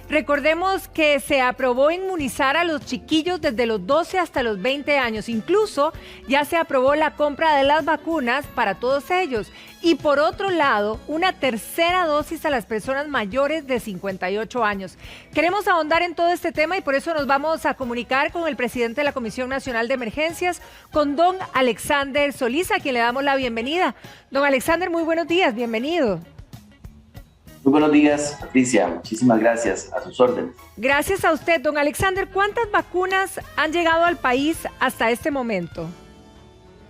Recordemos que se aprobó inmunizar a los chiquillos desde los 12 hasta los 20 años. Incluso ya se aprobó la compra de las vacunas para todos ellos. Y por otro lado, una tercera dosis a las personas mayores de 58 años. Queremos ahondar en todo este tema y por eso nos vamos a comunicar con el presidente de la Comisión Nacional de Emergencias, con don Alexander Solís, a quien le damos la bienvenida. Don Alexander, muy buenos días, bienvenido. Muy buenos días, Patricia. Muchísimas gracias. A sus órdenes. Gracias a usted, don Alexander. ¿Cuántas vacunas han llegado al país hasta este momento?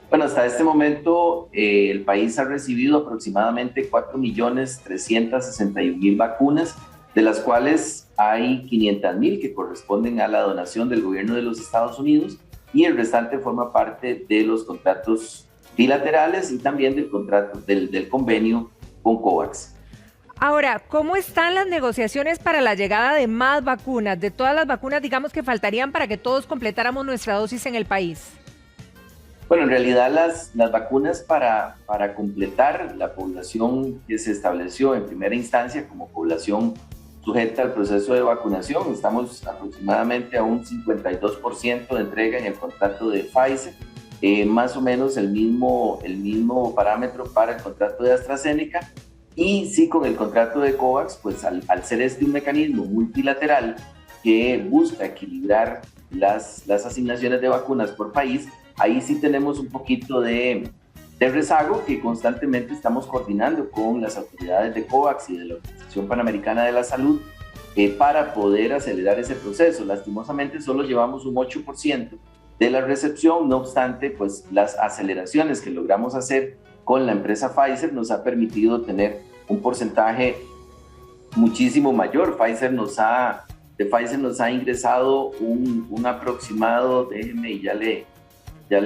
Bueno, hasta este momento el país ha recibido aproximadamente 4.361.000 vacunas, de las cuales hay 500.000 que corresponden a la donación del gobierno de los Estados Unidos y el restante forma parte de los contratos bilaterales y también del contrato del convenio con COVAX. Ahora, ¿cómo están las negociaciones para la llegada de más vacunas? De todas las vacunas, digamos, que faltarían para que todos completáramos nuestra dosis en el país. Bueno, en realidad las vacunas para completar la población que se estableció en primera instancia como población sujeta al proceso de vacunación, estamos aproximadamente a un 52% de entrega en el contrato de Pfizer, más o menos el mismo parámetro para el contrato de AstraZeneca. Y sí, con el contrato de COVAX, pues al ser este un mecanismo multilateral que busca equilibrar las asignaciones de vacunas por país, ahí sí tenemos un poquito de rezago que constantemente estamos coordinando con las autoridades de COVAX y de la Organización Panamericana de la Salud para poder acelerar ese proceso. Lastimosamente solo llevamos un 8% de la recepción, no obstante, pues las aceleraciones que logramos hacer con la empresa Pfizer nos ha permitido tener un porcentaje muchísimo mayor. De Pfizer nos ha ingresado un aproximado, déjeme y ya le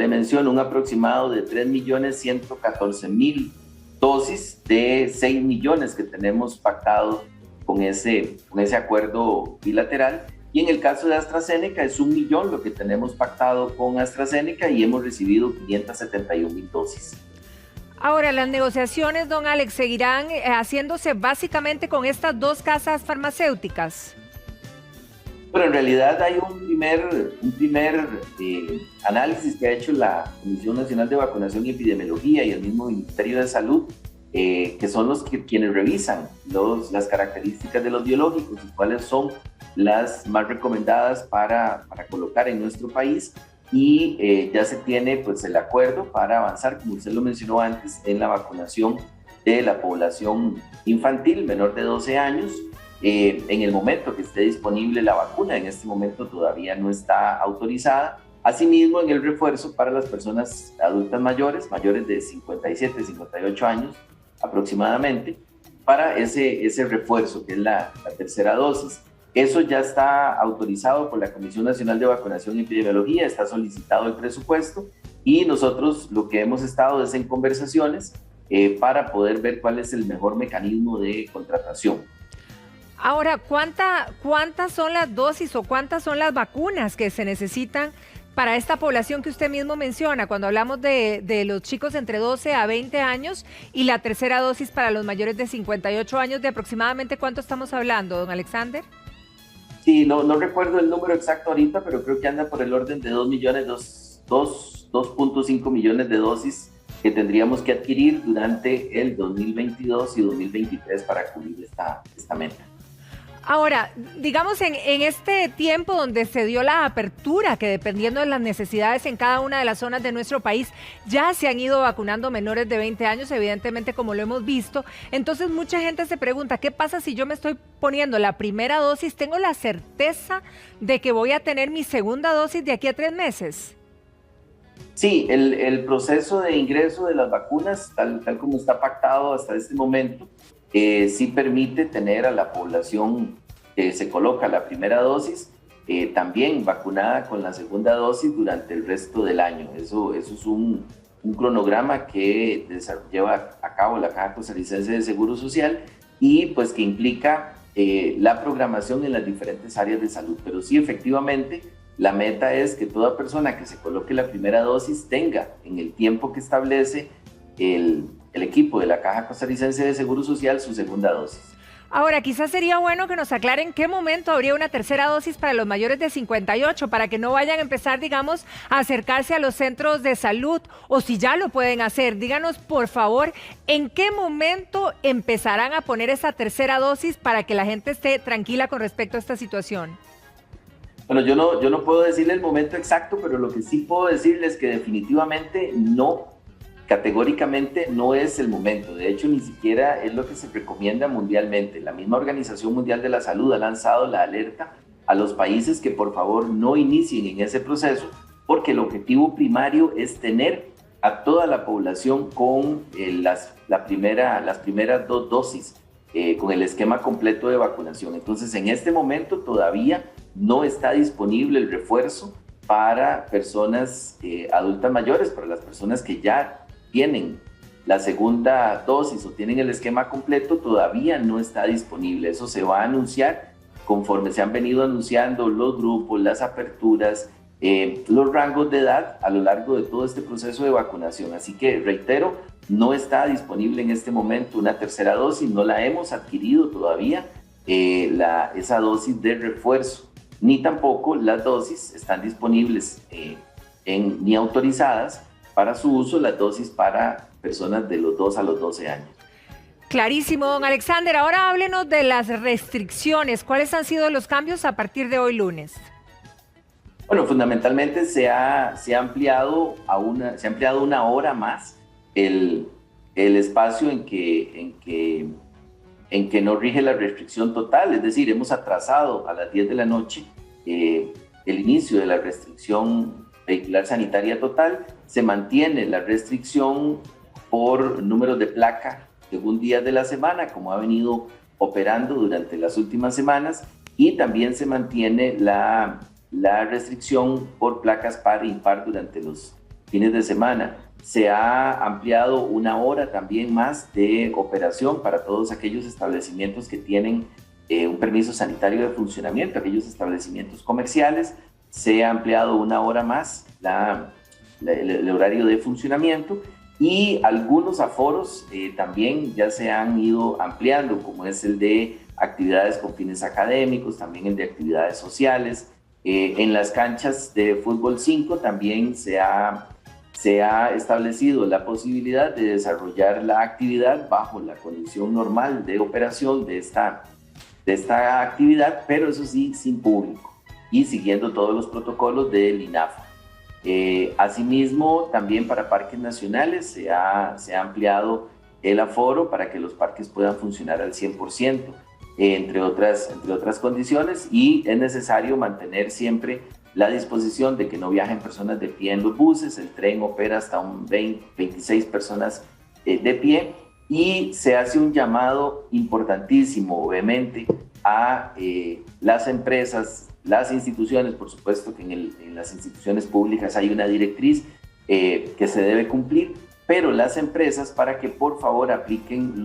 menciono, un aproximado de 3.114.000 dosis de 6 millones que tenemos pactado con ese acuerdo bilateral. Y en el caso de AstraZeneca es 1 millón lo que tenemos pactado con AstraZeneca y hemos recibido 571.000 dosis. Ahora, las negociaciones, don Alex, seguirán haciéndose básicamente con estas dos casas farmacéuticas. Pero en realidad hay un primer análisis que ha hecho la Comisión Nacional de Vacunación y Epidemiología y el mismo Ministerio de Salud, que son quienes revisan las características de los biológicos y cuáles son las más recomendadas para colocar en nuestro país. Y ya se tiene pues el acuerdo para avanzar, como usted lo mencionó antes, en la vacunación de la población infantil menor de 12 años. En el momento que esté disponible la vacuna, en este momento todavía no está autorizada. Asimismo, en el refuerzo para las personas adultas mayores de 57, 58 años aproximadamente, para ese refuerzo que es la tercera dosis. Eso ya está autorizado por la Comisión Nacional de Vacunación y Epidemiología, está solicitado el presupuesto y nosotros lo que hemos estado es en conversaciones para poder ver cuál es el mejor mecanismo de contratación. Ahora, ¿cuántas son las dosis o cuántas son las vacunas que se necesitan para esta población que usted mismo menciona cuando hablamos de los chicos entre 12 a 20 años y la tercera dosis para los mayores de 58 años? ¿De aproximadamente cuánto estamos hablando, don Alexander? Sí, no recuerdo el número exacto ahorita, pero creo que anda por el orden de 2.5 millones de dosis que tendríamos que adquirir durante el 2022 y 2023 para cubrir esta meta. Ahora, digamos en este tiempo donde se dio la apertura, que dependiendo de las necesidades en cada una de las zonas de nuestro país, ya se han ido vacunando menores de 20 años, evidentemente como lo hemos visto. Entonces mucha gente se pregunta, ¿qué pasa si yo me estoy poniendo la primera dosis? ¿Tengo la certeza de que voy a tener mi segunda dosis de aquí a 3 meses? Sí, el proceso de ingreso de las vacunas, tal como está pactado hasta este momento, sí permite tener a la población que se coloca la primera dosis también vacunada con la segunda dosis durante el resto del año. Eso es un cronograma que lleva a cabo la Caja Costarricense de Seguro Social y pues que implica la programación en las diferentes áreas de salud. Pero sí, efectivamente, la meta es que toda persona que se coloque la primera dosis tenga en el tiempo que establece el equipo de la Caja Costarricense de Seguro Social su segunda dosis. Ahora, quizás sería bueno que nos aclaren en qué momento habría una tercera dosis para los mayores de 58, para que no vayan a empezar, digamos, a acercarse a los centros de salud, o si ya lo pueden hacer. Díganos, por favor, en qué momento empezarán a poner esa tercera dosis para que la gente esté tranquila con respecto a esta situación. Bueno, yo no puedo decirle el momento exacto, pero lo que sí puedo decirles es que definitivamente no, categóricamente no es el momento. De hecho, ni siquiera es lo que se recomienda mundialmente. La misma Organización Mundial de la Salud ha lanzado la alerta a los países que por favor no inicien en ese proceso, porque el objetivo primario es tener a toda la población con las primeras 2 dosis, con el esquema completo de vacunación. Entonces, en este momento todavía no está disponible el refuerzo para personas adultas mayores, para las personas que ya tienen la segunda dosis o tienen el esquema completo, todavía no está disponible. Eso se va a anunciar conforme se han venido anunciando los grupos, las aperturas, los rangos de edad a lo largo de todo este proceso de vacunación. Así que, reitero, no está disponible en este momento una tercera dosis, no la hemos adquirido todavía, esa dosis de refuerzo, ni tampoco las dosis están disponibles ni autorizadas para su uso, las dosis para personas de los 2 a los 12 años. Clarísimo, don Alexander. Ahora háblenos de las restricciones. ¿Cuáles han sido los cambios a partir de hoy lunes? Bueno, fundamentalmente se ha ampliado una hora más el espacio en que no rige la restricción total. Es decir, hemos atrasado a las 10 de la noche el inicio de la restricción vehicular sanitaria total. Se mantiene la restricción por números de placa según días de la semana, como ha venido operando durante las últimas semanas, y también se mantiene la restricción por placas par e impar durante los fines de semana. Se ha ampliado una hora también más de operación para todos aquellos establecimientos que tienen un permiso sanitario de funcionamiento, aquellos establecimientos comerciales. Se ha ampliado una hora más el horario de funcionamiento, y algunos aforos también ya se han ido ampliando, como es el de actividades con fines académicos, también el de actividades sociales. En las canchas de fútbol 5 también se ha establecido la posibilidad de desarrollar la actividad bajo la condición normal de operación de esta actividad, pero eso sí, sin público y siguiendo todos los protocolos del INAFA. Asimismo, también para parques nacionales se ha ampliado el aforo para que los parques puedan funcionar al 100%, entre otras condiciones, y es necesario mantener siempre la disposición de que no viajen personas de pie en los buses. El tren opera hasta 26 personas de pie, y se hace un llamado importantísimo, obviamente, a las empresas, las instituciones. Por supuesto que en las instituciones públicas hay una directriz que se debe cumplir, pero las empresas, para que por favor apliquen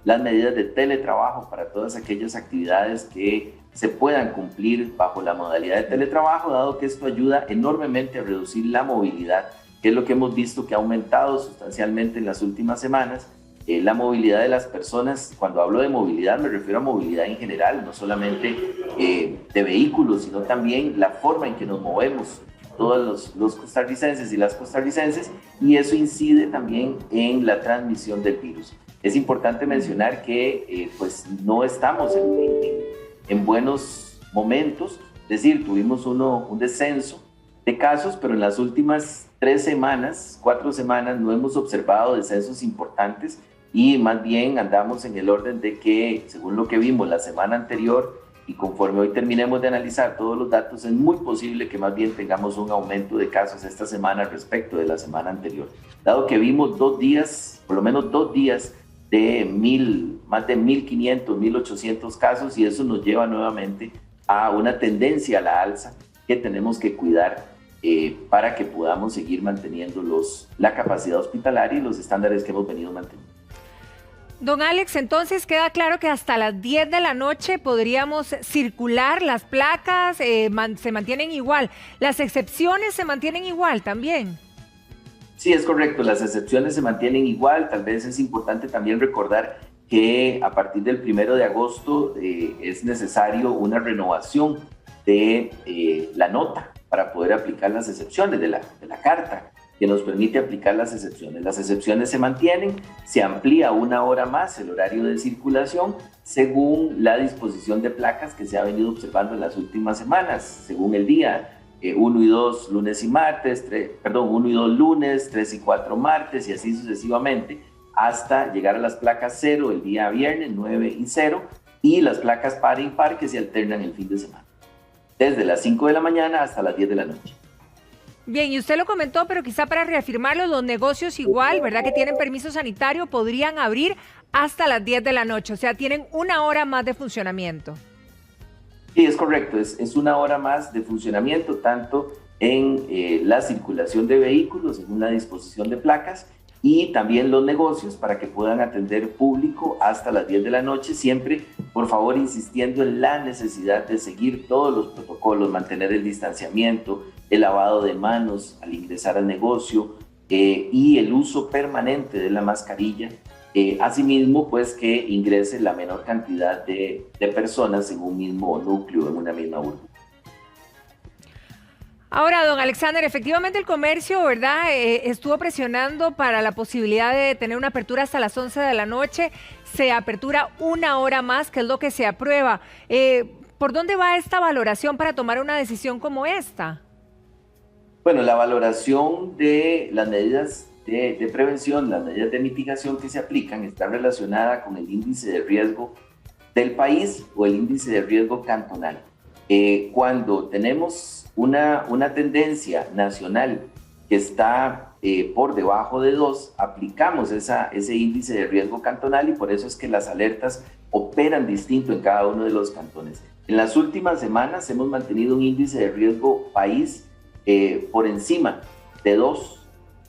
las medidas de teletrabajo para todas aquellas actividades que se puedan cumplir bajo la modalidad de teletrabajo, dado que esto ayuda enormemente a reducir la movilidad, que es lo que hemos visto que ha aumentado sustancialmente en las últimas semanas. La movilidad de las personas, cuando hablo de movilidad me refiero a movilidad en general, no solamente de vehículos, sino también la forma en que nos movemos todos los costarricenses y las costarricenses, y eso incide también en la transmisión del virus. Es importante mencionar que pues no estamos en buenos momentos, es decir, tuvimos un descenso de casos, pero en las últimas 4 semanas no hemos observado descensos importantes, y más bien andamos en el orden de que, según lo que vimos la semana anterior, y conforme hoy terminemos de analizar todos los datos, es muy posible que más bien tengamos un aumento de casos esta semana respecto de la semana anterior, dado que vimos 2 días, por lo menos 2 días, de más de 1.500, 1.800 casos, y eso nos lleva nuevamente a una tendencia a la alza que tenemos que cuidar para que podamos seguir manteniendo la capacidad hospitalaria y los estándares que hemos venido manteniendo. Don Alex, entonces queda claro que hasta las 10 de la noche podríamos circular, las placas se mantienen igual, las excepciones se mantienen igual también. Sí, es correcto, las excepciones se mantienen igual. Tal vez es importante también recordar que a partir del 1 de agosto es necesario una renovación de la nota para poder aplicar las excepciones de la carta, que nos permite aplicar las excepciones. Las excepciones se mantienen, se amplía 1 hora más el horario de circulación según la disposición de placas que se ha venido observando en las últimas semanas, según el día, 1 y 2 lunes y martes, 1 y 2 lunes, 3 y 4 martes y así sucesivamente, hasta llegar a las placas 0 el día viernes, 9 y 0, y las placas par e impar que se alternan el fin de semana, desde las 5 de la mañana hasta las 10 de la noche. Bien, y usted lo comentó, pero quizá para reafirmarlo, los negocios igual, ¿verdad? Que tienen permiso sanitario, podrían abrir hasta las 10 de la noche, o sea, tienen 1 hora más de funcionamiento. Sí, es correcto, es 1 hora más de funcionamiento, tanto en la circulación de vehículos, según la disposición de placas, y también los negocios para que puedan atender público hasta las 10 de la noche, siempre, por favor, insistiendo en la necesidad de seguir todos los protocolos, mantener el distanciamiento, el lavado de manos al ingresar al negocio y el uso permanente de la mascarilla. Asimismo, pues que ingrese la menor cantidad de personas en un mismo núcleo, en una misma urbe. Ahora, don Alexander, efectivamente el comercio, ¿verdad? Estuvo presionando para la posibilidad de tener una apertura hasta las 11 de la noche. Se apertura 1 hora más, que es lo que se aprueba. ¿Por dónde va esta valoración para tomar una decisión como esta? Bueno, la valoración de las medidas de prevención, las medidas de mitigación que se aplican, está relacionada con el índice de riesgo del país o el índice de riesgo cantonal. Cuando tenemos una tendencia nacional que está por debajo de 2, aplicamos ese índice de riesgo cantonal y por eso es que las alertas operan distinto en cada uno de los cantones. En las últimas semanas hemos mantenido un índice de riesgo país por encima de 2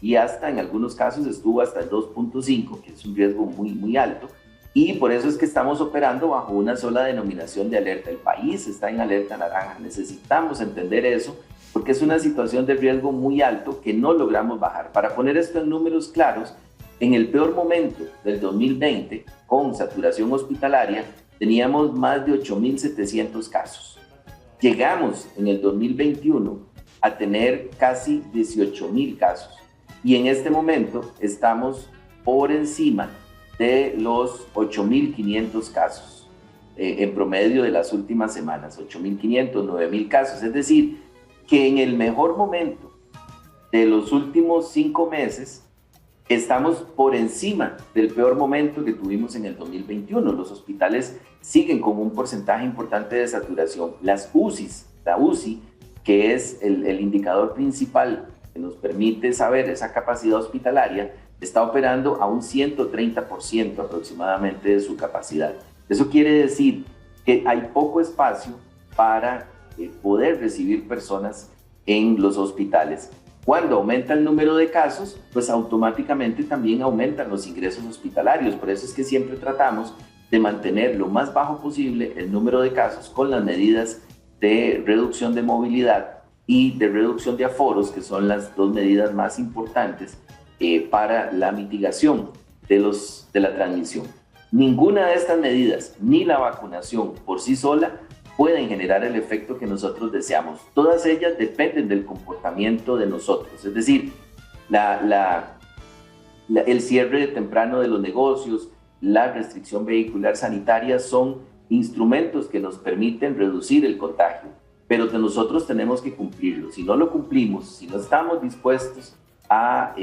y hasta en algunos casos estuvo hasta el 2.5, que es un riesgo muy, muy alto. Y por eso es que estamos operando bajo una sola denominación de alerta. El país está en alerta naranja. Necesitamos entender eso porque es una situación de riesgo muy alto que no logramos bajar. Para poner esto en números claros, en el peor momento del 2020, con saturación hospitalaria, teníamos más de 8.700 casos. Llegamos en el 2021 a tener casi 18.000 casos. Y en este momento estamos por encima de los 8.500 casos en promedio de las últimas semanas, 8.500, 9.000 casos. Es decir, que en el mejor momento de los últimos 5 meses estamos por encima del peor momento que tuvimos en el 2021. Los hospitales siguen con un porcentaje importante de saturación. Las UCIs, la UCI, que es el indicador principal que nos permite saber esa capacidad hospitalaria, está operando a un 130% aproximadamente de su capacidad. Eso quiere decir que hay poco espacio para poder recibir personas en los hospitales. Cuando aumenta el número de casos, pues automáticamente también aumentan los ingresos hospitalarios. Por eso es que siempre tratamos de mantener lo más bajo posible el número de casos con las medidas de reducción de movilidad y de reducción de aforos, que son las 2 medidas más importantes para la mitigación de la transmisión. Ninguna de estas medidas, ni la vacunación por sí sola, pueden generar el efecto que nosotros deseamos. Todas ellas dependen del comportamiento de nosotros. Es decir, el cierre temprano de los negocios, la restricción vehicular sanitaria son instrumentos que nos permiten reducir el contagio, pero que nosotros tenemos que cumplirlo. Si no lo cumplimos, si no estamos dispuestos a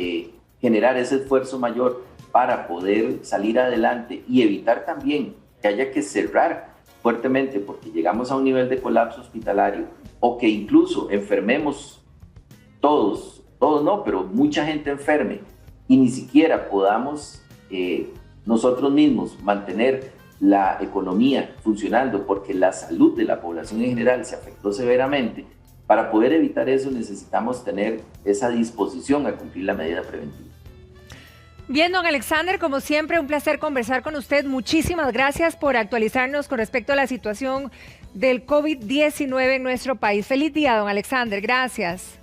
generar ese esfuerzo mayor para poder salir adelante y evitar también que haya que cerrar fuertemente porque llegamos a un nivel de colapso hospitalario o que incluso enfermemos todos no, pero mucha gente enferme y ni siquiera podamos nosotros mismos mantener la economía funcionando porque la salud de la población en general se afectó severamente. Para poder evitar eso necesitamos tener esa disposición a cumplir la medida preventiva. Bien, don Alexander, como siempre, un placer conversar con usted. Muchísimas gracias por actualizarnos con respecto a la situación del COVID-19 en nuestro país. Feliz día, don Alexander. Gracias.